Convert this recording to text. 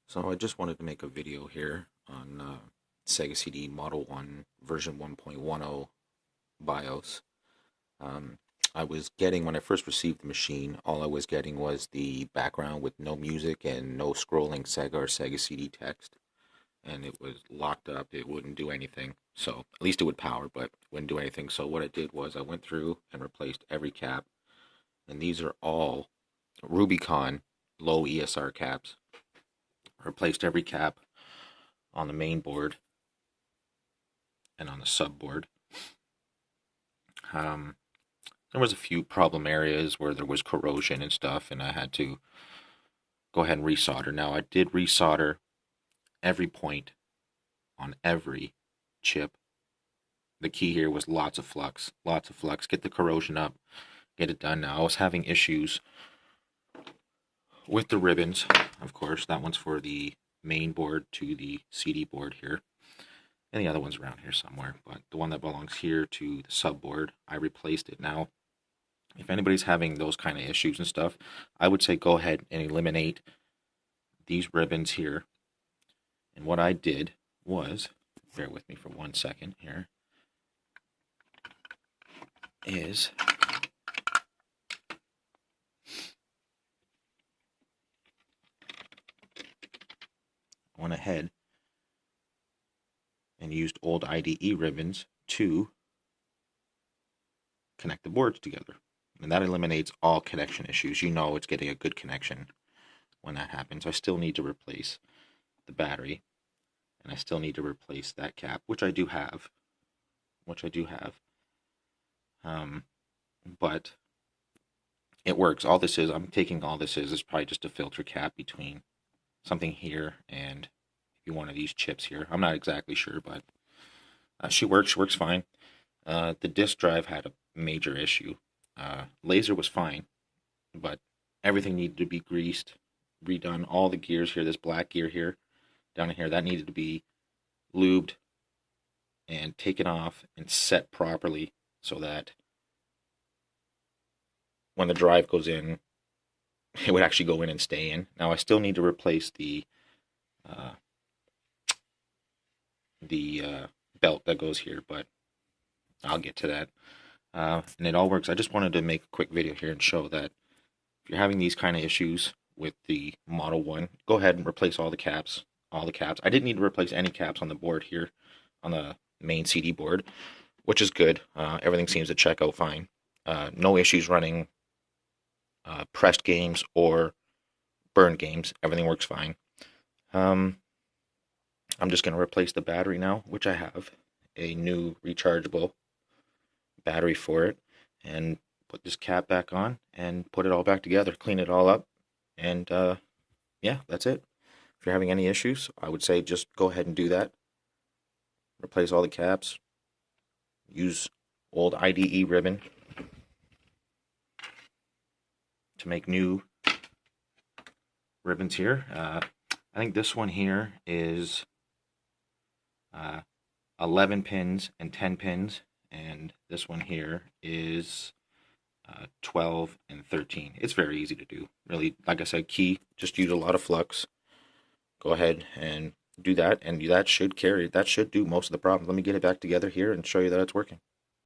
So I just wanted to make a video here on Sega CD Model 1 version 1.10 BIOS. Um, I was getting, when I first received the machine, all I was getting was the background with no music and no scrolling Sega or Sega CD text. And it was locked up, it wouldn't do anything. So, at least it would power, but it wouldn't do anything. So what I did was I went through and replaced every cap. And these are all Rubicon low ESR caps. Replaced every cap on the main board and on the sub board. There was a few problem areas where there was corrosion and stuff, and I had to go ahead and resolder. Now I did resolder every point on every chip. The key here was lots of flux, get the corrosion up, get it done. Now I was having issues with the ribbons, of course. That one's for the main board to the CD board here. And the other one's around here somewhere, but the one that belongs here to the subboard, I replaced it. Now, if anybody's having those kind of issues and stuff, I would say go ahead and eliminate these ribbons here. And what I did was, bear with me for 1 second here, is I went ahead and used old IDE ribbons to connect the boards together. And that eliminates all connection issues. You know it's getting a good connection when that happens. I still need to replace the battery, and I still need to replace that cap, which I do have. But it works. All this is, I'm taking all this is probably just a filter cap between something here and maybe one of these chips here. I'm not exactly sure, but she works fine. The disk drive had a major issue. Laser was fine, but everything needed to be greased, redone. All the gears here, this black gear here, down here, that needed to be lubed and taken off and set properly so that when the drive goes in, it would actually go in and stay in. Now I still need to replace the belt that goes here, but I'll get to that. And it all works. I just wanted to make a quick video here and show that if you're having these kind of issues with the Model 1, go ahead and replace all the caps. I didn't need to replace any caps on the board here, on the main CD board, which is good. Everything seems to check out fine. No issues running pressed games or burned games. Everything works fine. I'm just going to replace the battery now, which I have a new rechargeable battery for it, and put this cap back on and put it all back together, clean it all up, and yeah, that's it. If you're having any issues, I would say just go ahead and do that. Replace all the caps. Use old IDE ribbon to make new ribbons here. I think this one here is 11 pins and 10 pins, and this one here is 12 and 13. It's very easy to do. Really, like I said, key, just use a lot of flux. Go ahead and do that, and that should do most of the problem. Let me get it back together here and show you that it's working.